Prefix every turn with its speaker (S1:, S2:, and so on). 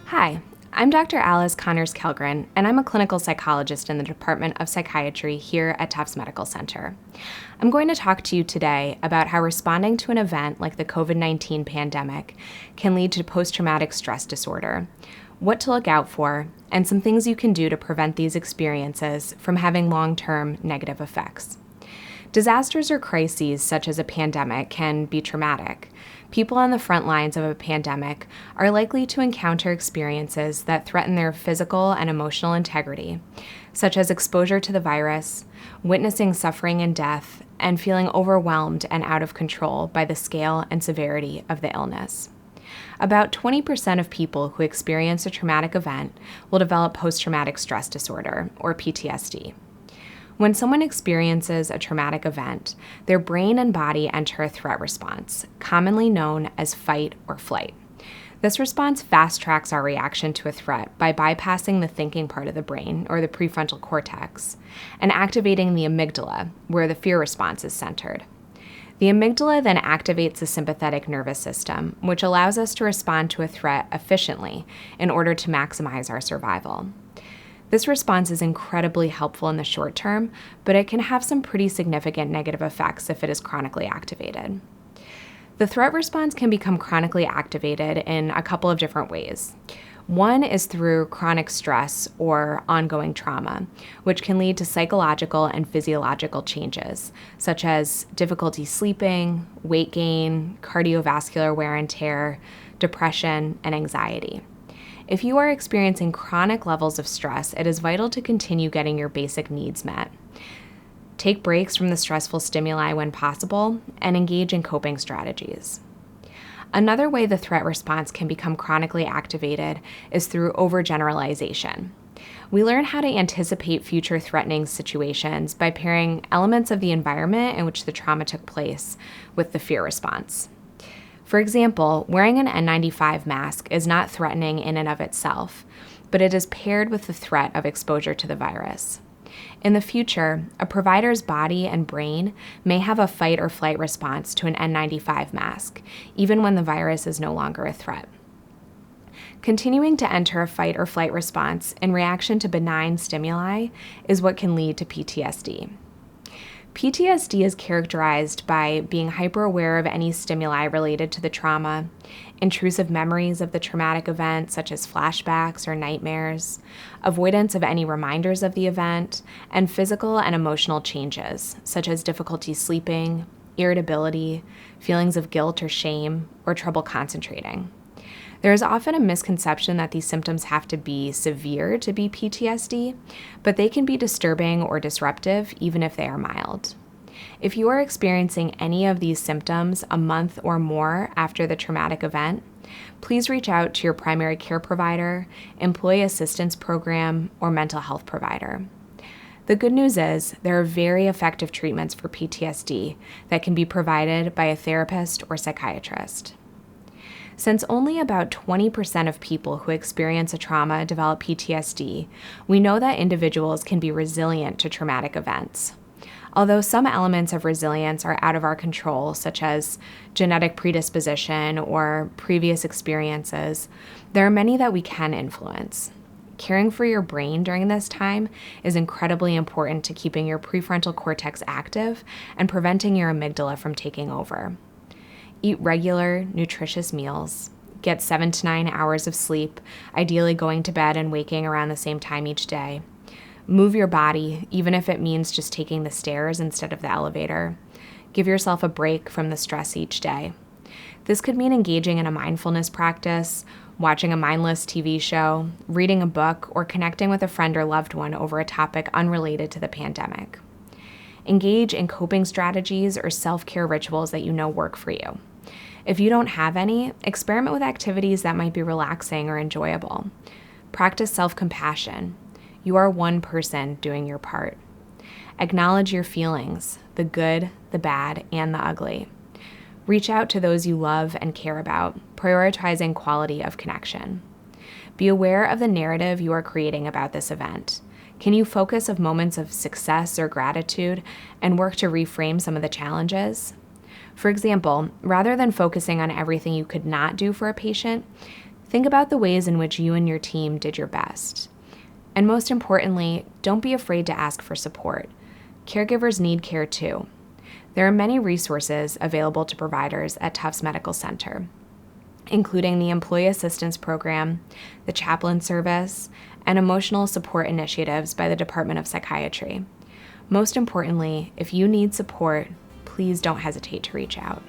S1: Hi, I'm Dr. Alice Connors-Kellgren, and I'm a clinical psychologist in the Department of Psychiatry here at Tufts Medical Center. I'm going to talk to you today about how responding to an event like the COVID-19 pandemic can lead to post-traumatic stress disorder, what to look out for, and some things you can do to prevent these experiences from having long-term negative effects. Disasters or crises such as a pandemic can be traumatic. People on the front lines of a pandemic are likely to encounter experiences that threaten their physical and emotional integrity, such as exposure to the virus, witnessing suffering and death, and feeling overwhelmed and out of control by the scale and severity of the illness. About 20% of people who experience a traumatic event will develop post-traumatic stress disorder, or PTSD. When someone experiences a traumatic event, their brain and body enter a threat response, commonly known as fight or flight. This response fast-tracks our reaction to a threat by bypassing the thinking part of the brain, or the prefrontal cortex, and activating the amygdala, where the fear response is centered. The amygdala then activates the sympathetic nervous system, which allows us to respond to a threat efficiently in order to maximize our survival. This response is incredibly helpful in the short term, but it can have some pretty significant negative effects if it is chronically activated. The threat response can become chronically activated in a couple of different ways. One is through chronic stress or ongoing trauma, which can lead to psychological and physiological changes, such as difficulty sleeping, weight gain, cardiovascular wear and tear, depression, and anxiety. If you are experiencing chronic levels of stress, it is vital to continue getting your basic needs met. Take breaks from the stressful stimuli when possible, and engage in coping strategies. Another way the threat response can become chronically activated is through overgeneralization. We learn how to anticipate future threatening situations by pairing elements of the environment in which the trauma took place with the fear response. For example, wearing an N95 mask is not threatening in and of itself, but it is paired with the threat of exposure to the virus. In the future, a provider's body and brain may have a fight or flight response to an N95 mask, even when the virus is no longer a threat. Continuing to enter a fight or flight response in reaction to benign stimuli is what can lead to PTSD. PTSD is characterized by being hyper-aware of any stimuli related to the trauma, intrusive memories of the traumatic event, such as flashbacks or nightmares, avoidance of any reminders of the event, and physical and emotional changes, such as difficulty sleeping, irritability, feelings of guilt or shame, or trouble concentrating. There is often a misconception that these symptoms have to be severe to be PTSD, but they can be disturbing or disruptive even if they are mild. If you are experiencing any of these symptoms a month or more after the traumatic event, please reach out to your primary care provider, employee assistance program, or mental health provider. The good news is there are very effective treatments for PTSD that can be provided by a therapist or psychiatrist. Since only about 20% of people who experience a trauma develop PTSD, we know that individuals can be resilient to traumatic events. Although some elements of resilience are out of our control, such as genetic predisposition or previous experiences, there are many that we can influence. Caring for your brain during this time is incredibly important to keeping your prefrontal cortex active and preventing your amygdala from taking over. Eat regular, nutritious meals. Get 7 to 9 hours of sleep, ideally going to bed and waking around the same time each day. Move your body, even if it means just taking the stairs instead of the elevator. Give yourself a break from the stress each day. This could mean engaging in a mindfulness practice, watching a mindless TV show, reading a book, or connecting with a friend or loved one over a topic unrelated to the pandemic. Engage in coping strategies or self-care rituals that you know work for you. If you don't have any, experiment with activities that might be relaxing or enjoyable. Practice self-compassion. You are one person doing your part. Acknowledge your feelings, the good, the bad, and the ugly. Reach out to those you love and care about, prioritizing quality of connection. Be aware of the narrative you are creating about this event. Can you focus on moments of success or gratitude and work to reframe some of the challenges? For example, rather than focusing on everything you could not do for a patient, Think about the ways in which you and your team did your best. And most importantly, don't be afraid to ask for support. Caregivers need care too. There are many resources available to providers at Tufts Medical Center, including the Employee Assistance Program, the Chaplain Service, and emotional support initiatives by the Department of Psychiatry. Most importantly, if you need support, please don't hesitate to reach out.